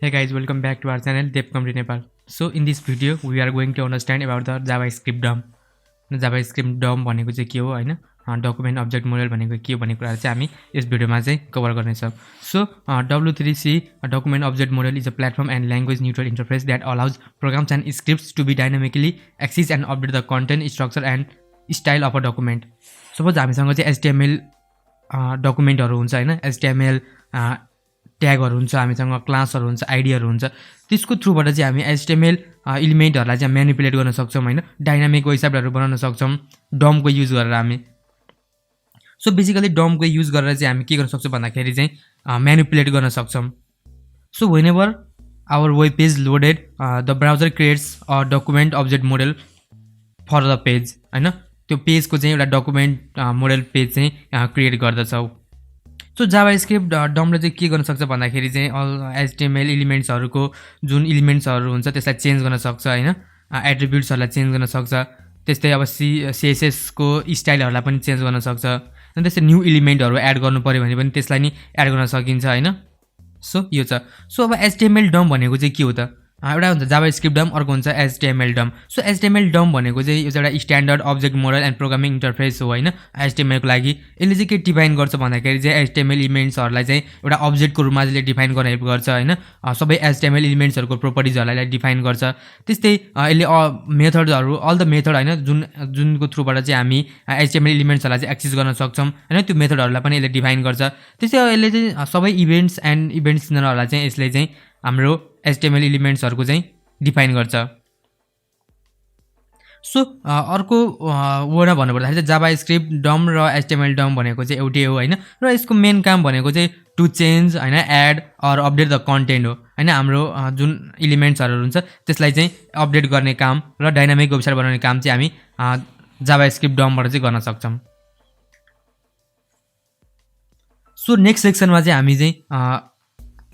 Hey guys, welcome back to our channel Community Nepal. So in this video we are going to understand about the JavaScript DOM. JavaScript DOM भनेको चाहिँ के हो हैन, document object model भनेको के हो भन्ने कुरा चाहिँ हामी यस भिडियोमा चाहिँ कभर गर्ने छौं. So W3C document object model is a platform and language neutral interface that allows programs and scripts to be dynamically access and update the content, structure and style of a document. Suppose हामीसँग चाहिँ HTML डकुमेन्टहरु हुन्छ हैन, HTML ट्यागहरु हुन्छ, हामीसँग क्लासहरु हुन्छ, आइडीहरु हुन्छ. त्यसको थ्रुबाट चाहिँ हामी HTML एलिमेन्टहरुलाई चाहिँ म्यानिपुलेट गर्न सक्छौं हैन, डायनामिक वेबसाइटहरु बनाउन सक्छौं DOM को युज गरेर हामी. सो बेसिकली DOM को युज गरेर चाहिँ हामी के गर्न सक्छौं भन्दाखेरि चाहिँ म्यानिपुलेट गर्न सक्छौं. So whenever our web page loaded the browser creates a document object model for the page हैन, त्यो पेजको चाहिँ एउटा डकुमेन्ट मोडल पेज चाहिँ क्रिएट गर्दछौ. सो जावास्क्रिप्ट डमले चाहिँ के गर्न सक्छ भन्दाखेरि चाहिँ अल HTML एलिमेन्ट्सहरुको जुन एलिमेन्ट्सहरु हुन्छ त्यसलाई चेन्ज गर्न सक्छ हैन, एट्रिब्युट्सहरुलाई चेन्ज गर्न सक्छ. त्यस्तै अब CSS को स्टाइलहरुलाई पनि चेन्ज गर्न सक्छ. अनि त्यस्तै न्यू एलिमेन्टहरु एड गर्नु पर्यो भने पनि त्यसलाई नि एड गर्न सकिन्छ हैन. सो यो छ. सो अब HTML डम भनेको चाहिँ के हो त? एउटा हुन्छ जावास्क्रिप्ट डम, अर्को हुन्छ HTML डम. सो HTML डम भनेको चाहिँ यो चाहिँ एउटा standard object model and programming interface हो हैन, HTML को लागि. यसले चाहिँ के डिफाइन गर्छ भन्दाखेरि चाहिँ HTML एलिमेन्ट्सहरुलाई चाहिँ एउटा अब्जेक्टको रूपमा चाहिँ डिफाइन गर्न हेल्प गर्छ हैन, सबै HTML एलिमेन्ट्सहरुको प्रोपर्टिजहरुलाई डिफाइन गर्छ. त्यस्तै यसले मेथडहरु अल द मेथड हैन जुनको थ्रुबाट चाहिँ हामी HTML एलिमेन्ट्सहरुलाई चाहिँ एक्सेस गर्न सक्छौं हैन, त्यो मेथडहरुलाई पनि यसले डिफाइन गर्छ. त्यस्तै यसले चाहिँ सबै इभेन्ट्स एन्ड इभेन्ट सिग्नलहरुलाई चाहिँ यसले चाहिँ हाम्रो HTML एलिमेन्ट्सहरुको चाहिँ डिफाइन गर्छ. सो अर्को वर्डमा भन्नुपर्दाखेरि चाहिँ जावास्क्रिप्ट डम र HTML डम भनेको चाहिँ एउटै हो हैन, र यसको मेन काम भनेको चाहिँ टु चेन्ज हैन, add or update the content हो हैन. हाम्रो जुन एलिमेन्ट्सहरु हुन्छ त्यसलाई चाहिँ अपडेट गर्ने काम र डायनामिक वेबसाइट बनाउने काम चाहिँ हामी जावास्क्रिप्ट डमबाट चाहिँ गर्न सक्छौं. सो नेक्स्ट सेक्सनमा चाहिँ हामी चाहिँ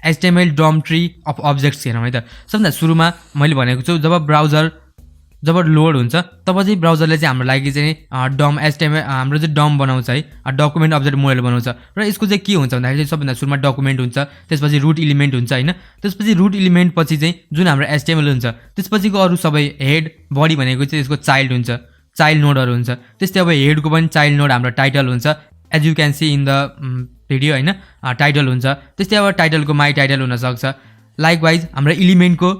HTML DOM tree of objects हेरौँ है त. सबभन्दा सुरुमा मैले भनेको छु जब ब्राउजर लोड हुन्छ तब चाहिँ ब्राउजरले चाहिँ हाम्रो लागि चाहिँ DOM HTML हाम्रो चाहिँ DOM बनाउँछ है, डकुमेन्ट अब्जेक्ट मोडल बनाउँछ. र यसको चाहिँ के हुन्छ भन्दाखेरि चाहिँ सबभन्दा सुरुमा डकुमेन्ट हुन्छ, त्यसपछि रुट एलिमेन्ट हुन्छ हैन, त्यसपछि रुट एलिमेन्ट पछि चाहिँ जुन हाम्रो HTML हुन्छ त्यसपछिको अरु सबै हेड बडी भनेको चाहिँ यसको चाइल्ड हुन्छ, चाइल्ड नोडहरु हुन्छ. त्यस्तै अब हेडको पनि चाइल्ड नोड हाम्रो टाइटल हुन्छ, as you can see in the video हैन, टाइटल हुन्छ. त्यस्तै अब टाइटलको माई टाइटल हुन सक्छ. लाइकवाइज हाम्रो एलिमेन्टको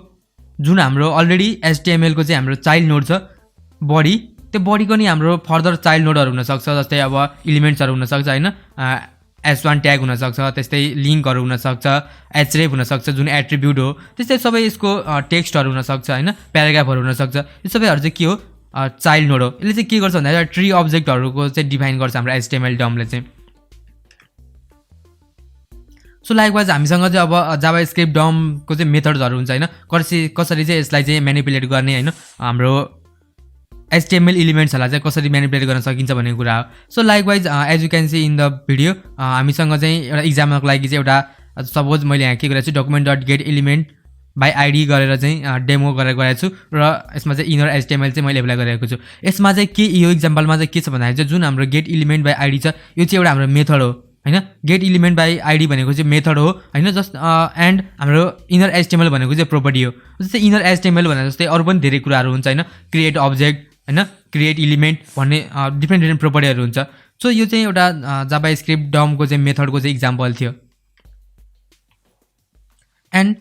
जुन हाम्रो अलरेडी HTML को चाहिँ हाम्रो चाइल्ड नोड छ बडी, त्यो बडीको नि हाम्रो फर्दर चाइल्ड नोडहरु हुन सक्छ. जस्तै अब एलिमेन्ट्सहरु हुन सक्छ हैन, S1 ट्याग हुन सक्छ, त्यस्तै लिंकहरु हुन सक्छ, href हुन सक्छ जुन एट्रिब्युट हो. त्यस्तै सबै यसको टेक्स्टहरु हुन सक्छ हैन, प्याराग्राफहरु हुन सक्छ. यो सबैहरु चाहिँ के हो, चाइल्ड नोड हो. यसले चाहिँ के गर्छ भन्दा ट्री अब्जेक्टहरुको चाहिँ डिफाइन गर्छ हाम्रो HTML डमले चाहिँ. सो लाइकवाइज हामीसँग चाहिँ अब जावास्क्रिप्ट डम को चाहिँ मेथड्सहरु हुन्छ हैन, कसरी चाहिँ यसलाई चाहिँ म्यानिपुलेट गर्ने हैन, हाम्रो HTML एलिमेन्ट्सहरुलाई चाहिँ कसरी म्यानिपुलेट गर्न सकिन्छ भन्ने कुरा हो. So likewise as you can see in the video हामीसँग चाहिँ एउटा एक्जाम्पलको लागि चाहिँ एउटा सपोज मैले यहाँ के गरेको छु document dot get element by ID गरेर चाहिँ डेमो गरेर गएको छु, र यसमा चाहिँ इनर HTML चाहिँ मैले एप्लाई गरेको छु. यसमा चाहिँ के यो एक्जाम्पलमा चाहिँ के छ भन्दाखेरि चाहिँ जुन हाम्रो गेट एलिमेन्ट बाइ आइडी छ यो चाहिँ एउटा हाम्रो मेथड हो हैन. गेट एलिमेन्ट बाइ आइडी भनेको चाहिँ मेथड हो हैन, जस्ट एन्ड हाम्रो इनर HTML भनेको चाहिँ प्रोपर्टी हो. जस्तै इनर HTML भनेर जस्तै अरु पनि धेरै कुराहरु हुन्छ हैन, क्रिएट अब्जेक्ट हैन, क्रिएट एलिमेन्ट भन्ने डिफरेन्ट प्रोपर्टीहरु हुन्छ. सो यो चाहिँ एउटा जावास्क्रिप्ट डम को चाहिँ मेथडको चाहिँ एक्जाम्पल थियो. एन्ड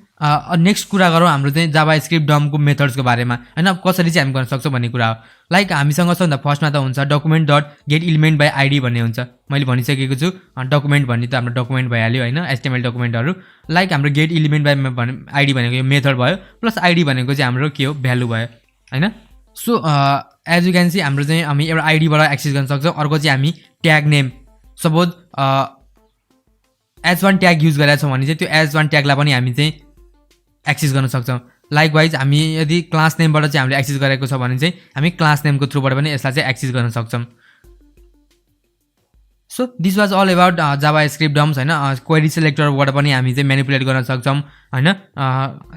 नेक्स्ट कुरा गरौँ हाम्रो चाहिँ जावास्क्रिप्ट डम को मेथड्सको बारेमा हैन, कसरी चाहिँ हामी गर्न सक्छौं भन्ने कुरा हो. लाइक हामीसँग छ भन्दा फर्स्टमा त हुन्छ document dot get element by ID भन्ने हुन्छ. मैले भनिसकेको छु डकुमेन्ट भन्ने त हाम्रो डकुमेन्ट भइहाल्यो हैन, HTML डकुमेन्टहरु. लाइक हाम्रो गेट एलिमेन्ट बाइ आइडी भनेको यो मेथड भयो, प्लस आइडी भनेको चाहिँ हाम्रो के हो, भ्यालु भयो हैन. So as you can see हाम्रो चाहिँ हामी एउटा आइडीबाट एक्सेस गर्न सक्छौं. अर्को चाहिँ हामी tag name, suppose S1 tag use गरेका छौं भने चाहिँ त्यो S1 ट्यागलाई पनि हामी चाहिँ एक्सेस गर्न सक्छौं. लाइकवाइज हामी यदि क्लास नेमबाट चाहिँ हामीले एक्सेस गरेको छ भने चाहिँ हामी क्लास नेमको थ्रुबाट पनि यसलाई चाहिँ एक्सेस गर्न सक्छौं. So this was all about JavaScript DOMs हैन. क्वेरी सिलेक्टरबाट पनि हामी चाहिँ म्यानिपुलेट गर्न सक्छौं हैन,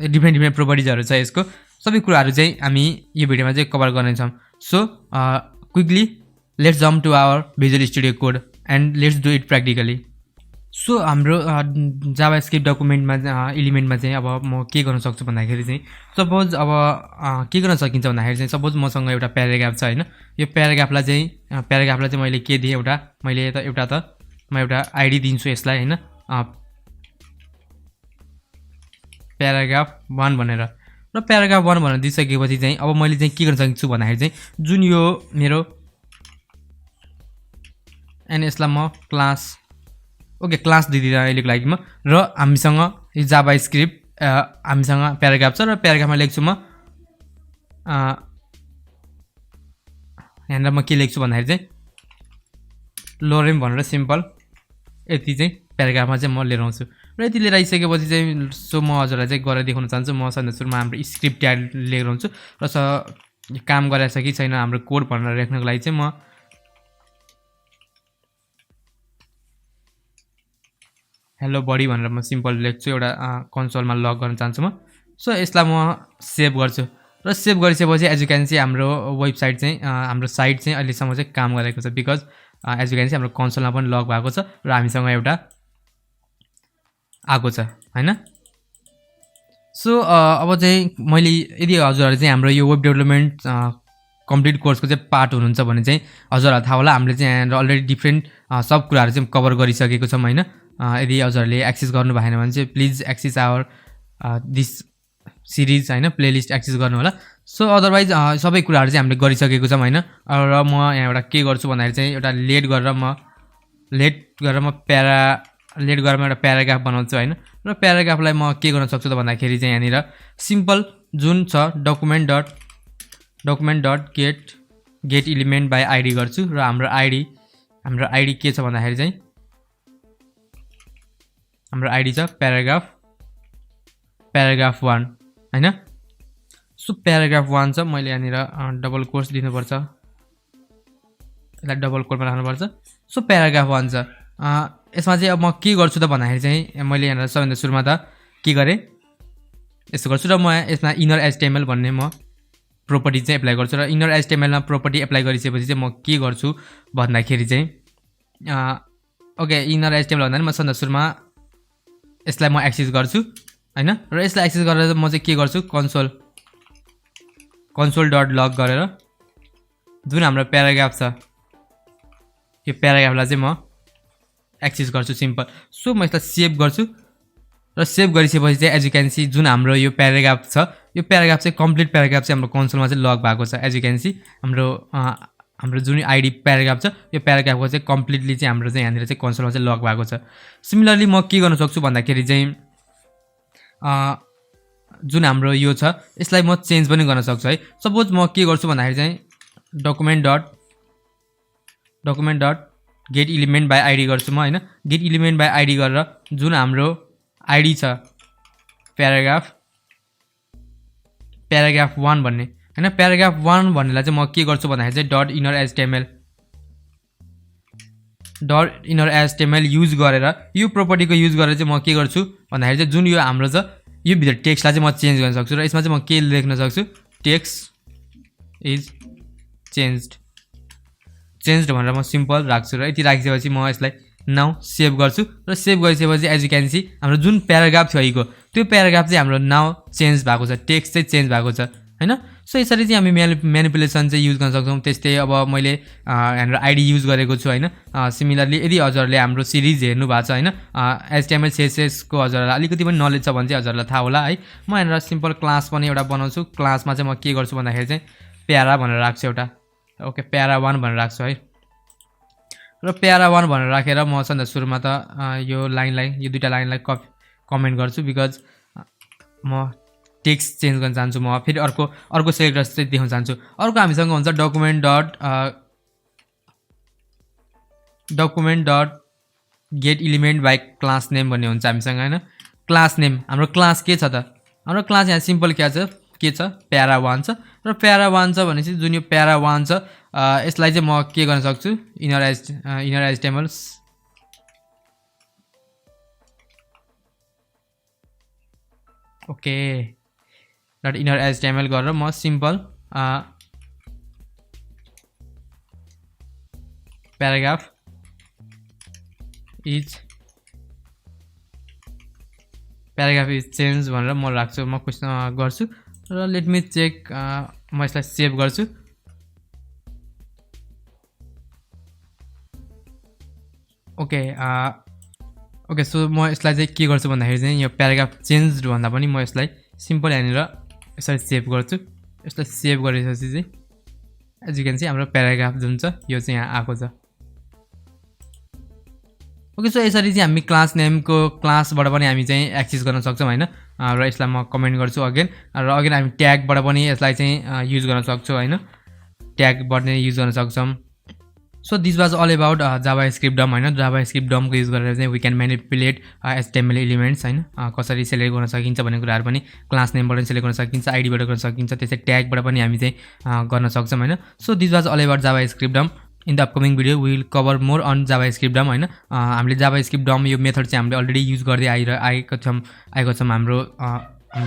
डिफरेन्ट प्रोपर्टिजहरु छ यसको. सबै कुराहरु चाहिँ हामी यो भिडियोमा चाहिँ कभर गर्नेछौं. So quickly let's jump to our visual studio code and let's do it practically. So हाम्रो जावास्क्रिप्ट डकुमेन्टमा एलिमेन्टमा चाहिँ अब म के गर्न सक्छु भन्दाखेरि चाहिँ सपोज अब के गर्न सकिन्छ भन्दाखेरि चाहिँ सपोज मसँग एउटा प्याराग्राफ छ हैन यो प्याराग्राफलाई चाहिँ मैले के दिएँ एउटा म एउटा आइडी दिन्छु यसलाई हैन प्याराग्राफ 1 भनेर र प्याराग्राफ 1 भनेर दिइसकेपछि चाहिँ अब मैले चाहिँ के गर्न सक्छु भन्दाखेरि चाहिँ जुन यो मेरो एन्ड यसलाई म क्लास ओके क्लास दिदिरा अहिलेको लागि म र हामीसँग यो जावास्क्रिप्ट हामीसँग प्याराग्राफ छ र प्याराग्राफमा लेख्छु म यहाँनिर म के लेख्छु भन्दाखेरि चाहिँ लोरेम भनेर सिम्पल यति चाहिँ प्याराग्राफमा चाहिँ म लिएर आउँछु र यति लिएर आइसकेपछि चाहिँ सो म हजुरलाई चाहिँ गरेर देखाउन चाहन्छु म सन्दर्भमा हाम्रो स्क्रिप्ट ट्याग लिएर आउँछु र काम गरेछ कि छैन हाम्रो कोड भनेर लेख्नको लागि चाहिँ म हेलो बडी भनेर म सिम्पल लेख्छु एउटा कन्सोलमा लग गर्न चाहन्छु म सो यसलाई म सेभ गर्छु र सेभ गरिसकेपछि एज यु क्यान सी हाम्रो वेबसाइट चाहिँ हाम्रो साइट चाहिँ अहिलेसम्म चाहिँ काम गरेको छ because as you can see हाम्रो कन्सोलमा पनि लग भएको छ र हामीसँग एउटा आएको छ हैन सो अब चाहिँ मैले यदि हजुरहरु चाहिँ हाम्रो यो वेब डेभलपमेन्ट कम्प्लिट कोर्सको चाहिँ पार्ट हुनुहुन्छ भने चाहिँ हजुरहरुलाई थाहा होला हामीले चाहिँ यहाँ अलरेडी डिफ्रेन्ट सब कुराहरु चाहिँ कभर गरिसकेको छौं हैन यदि हजुरहरुले एक्सेस गर्नु भएन भने चाहिँ please access our this series हैन प्लेलिस्ट एक्सेस गर्नु होला सो अदरवाइज सबै कुराहरु चाहिँ हामीले गरिसकेको छौं हैन र म यहाँ एउटा के गर्छु भन्दाखेरि चाहिँ एउटा लेट गरेर म एउटा प्याराग्राफ बनाउँछु हैन र प्याराग्राफलाई म के गर्न सक्छु त भन्दाखेरि चाहिँ यहाँनिर सिम्पल जुन छ document dot get element by id गर्छु र हाम्रो आइडी के छ भन्दाखेरि चाहिँ हाम्रो आइडी छ प्याराग्राफ 1 हैन सो प्याराग्राफ 1 छ मैले यहाँनिर डबल कोट्स दिनुपर्छ यसलाई डबल कोटमा राख्नुपर्छ सो प्याराग्राफ 1 छ यसमा चाहिँ अब म के गर्छु त भन्दाखेरि चाहिँ मैले यहाँनिर सबैभन्दा सुरुमा त के गरे यसो गर्छु र म यसमा इनर एचटीएमएल भन्ने म प्रोपर्टी चाहिँ एप्लाई गर्छु र इनर एचटीएमएल मा प्रोपर्टी एप्लाई गरिसकेपछि चाहिँ म के गर्छु भन्दाखेरि चाहिँ ओके इनर एचटीएमएल भन्दा म सबैभन्दा सुरुमा यसलाई म एक्सेस गर्छु हैन र यसलाई एक्सेस गरेर म चाहिँ के गर्छु console.log गरेर जुन हाम्रो प्याराग्राफ छ यो प्याराग्राफलाई चाहिँ म एक्सेस गर्छु सिम्पल सो म यसलाई सेभ गर्छु र सेभ गरिसकेपछि चाहिँ एज यु क्यान सी जुन हाम्रो यो प्याराग्राफ छ यो प्याराग्राफ चाहिँ कम्प्लिट प्याराग्राफ चाहिँ हाम्रो कन्सोलमा चाहिँ लग भएको छ एज यु क्यान सी हाम्रो जुन आइडी प्याराग्राफ छ यो प्याराग्राफको चाहिँ कम्प्लिटली चाहिँ हाम्रो चाहिँ यहाँनिर चाहिँ कन्सोलमा चाहिँ लग भएको छ सिमिलरली म के गर्न सक्छु भन्दाखेरि चाहिँ जुन हाम्रो यो छ यसलाई म चेन्ज पनि गर्न सक्छु है सपोज म के गर्छु भन्दाखेरि चाहिँ document dot get element by id गर्छु म हैन get element by id गरेर जुन हाम्रो आइडी छ प्याराग्राफ 1 भन्ने हैन प्याराग्राफ 1 भन्नेलाई चाहिँ म के गर्छु भन्दाखेरि चाहिँ .inner.html युज गरेर यो प्रोपर्टीको युज गरेर चाहिँ म के गर्छु भन्दाखेरि चाहिँ जुन यो हाम्रो छ यो भित्र टेक्स्टलाई चाहिँ म चेन्ज गर्न सक्छु र यसमा चाहिँ म के लेख्न सक्छु टेक्स्ट इज चेन्ज्ड भनेर म सिम्पल राख्छु र यति राखिसकेपछि म यसलाई नाउ सेभ गर्छु र सेभ गरिसकेपछि एज यु क्यान सी हाम्रो जुन प्याराग्राफ थियो अहिलेको त्यो प्याराग्राफ चाहिँ हाम्रो नाउ चेन्ज भएको छ टेक्स्ट चाहिँ चेन्ज भएको छ हैन सो यसरी चाहिँ हामी म्यानिपुलेसन चाहिँ युज गर्न सक्छौं त्यस्तै अब मैले हाम्रो आइडी युज गरेको छु हैन सिमिलरली यदि हजुरहरुले हाम्रो सिरिज हेर्नु भएको छ हैन एचटीएमएल सीएसएस को हजुरहरुलाई अलिकति पनि नलेज छ भने चाहिँ हजुरहरुलाई थाहा होला है म यहाँ सिम्पल क्लास पनि एउटा बनाउँछु क्लासमा चाहिँ म के गर्छु भन्दाखेरि चाहिँ प्यारा भनेर राख्छु एउटा ओके प्यारा 1 भनेर राख्छु है र प्यारा 1 भनेर राखेर म सन्दा सुरुमा त यो दुईटा लाइनलाई कमेन्ट गर्छु बिकज म टेक्स्ट चेन्ज गर्न चाहन्छु म फेरि अर्को सेलेक्टर चाहिँ देखाउन चाहन्छु अर्को हामीसँग हुन्छ document dot get element by class name भन्ने हुन्छ हामीसँग हैन क्लास नेम हाम्रो क्लास के छ त हाम्रो क्लास यहाँ सिम्पल के छ प्यारा 1 छ र प्यारा 1 छ भनेपछि जुन यो प्यारा 1 छ यसलाई चाहिँ म के गर्न सक्छु inner HTML okay .inner html गरेर म simple paragraph is paragraph is change भनेर म राख्छु, म क्वेसन गर्छु र लेट मी चेक, म यसलाई सेभ गर्छु। ओके ओके सो म यसलाई चाहिँ के गर्छु भन्दाखेरि चाहिँ यो प्याराग्राफ चेन्ज भन्दा पनि म यसलाई सिम्पल यहाँनिर यसरी सेभ गर्छु। यसलाई सेभ गरेपछि चाहिँ एज यु क्यान सी हाम्रो प्याराग्राफ जुन छ यो चाहिँ यहाँ आएको छ। ओके सो यसरी चाहिँ हामी क्लास नेमको क्लासबाट पनि हामी चाहिँ एक्सेस गर्न सक्छौँ हैन। र यसलाई म कमेन्ट गर्छु अगेन, र अगेन हामी ट्यागबाट पनि यसलाई चाहिँ युज गर्न सक्छौँ हैन, ट्यागबाट नै युज गर्न सक्छौँ। So this was all about JavaScript DOM हैन। जावास्क्रिप्ट डमको युज गरेर चाहिँ we can manipulate HTML elements हैन, कसरी सेलेक्ट गर्न सकिन्छ भन्ने कुराहरू पनि क्लास नेमबाट सेलेक्ट गर्न सकिन्छ, आइडीबाट गर्न सकिन्छ, त्यसै ट्यागबाट पनि हामी चाहिँ गर्न सक्छौँ हैन। So this was all about JavaScript DOM. In the upcoming video we will cover more on JavaScript DOM हैन। हामीले जावास्क्रिप्ट डम यो मेथड चाहिँ हामीले अलरेडी युज गर्दै आएको छौँ हाम्रो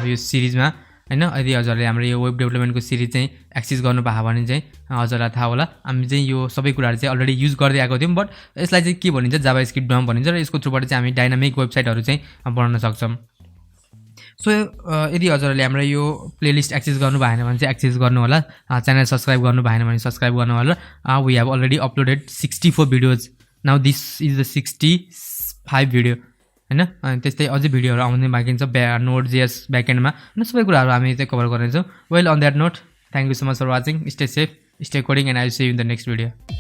यो सिरिजमा हैन। यदि हजुरले हाम्रो यो वेब डेभलपमेन्टको सिरिज चाहिँ एक्सेस गर्नुभयो भने चाहिँ हजुरलाई थाहा होला हामी चाहिँ यो सबै कुराहरू चाहिँ अलरेडी युज गर्दै आएको थियौँ। बट यसलाई चाहिँ के भनिन्छ, जावास्क्रिप्ट डम भनिन्छ, र यसको थ्रुबाट चाहिँ हामी डाइनामिक वेबसाइटहरू चाहिँ बनाउन सक्छौँ। सो यदि हजुरहरूले हाम्रो यो प्लेलिस्ट एक्सेस गर्नु भएन भने चाहिँ एक्सेस गर्नु होला, च्यानल सब्सक्राइब गर्नु भएन भने सब्सक्राइब गर्नु होला। We have already uploaded 64 videos, now this is the 65 video हैन। अनि त्यस्तै अझै भिडियोहरू आउने बाँकी छ नोड जेएस ब्याकएन्डमा हैन, सबै कुराहरू हामी चाहिँ कभर गर्नेछौँ। Well on that note, thank you so much for watching, stay safe, stay coding, and I will see you in the next video.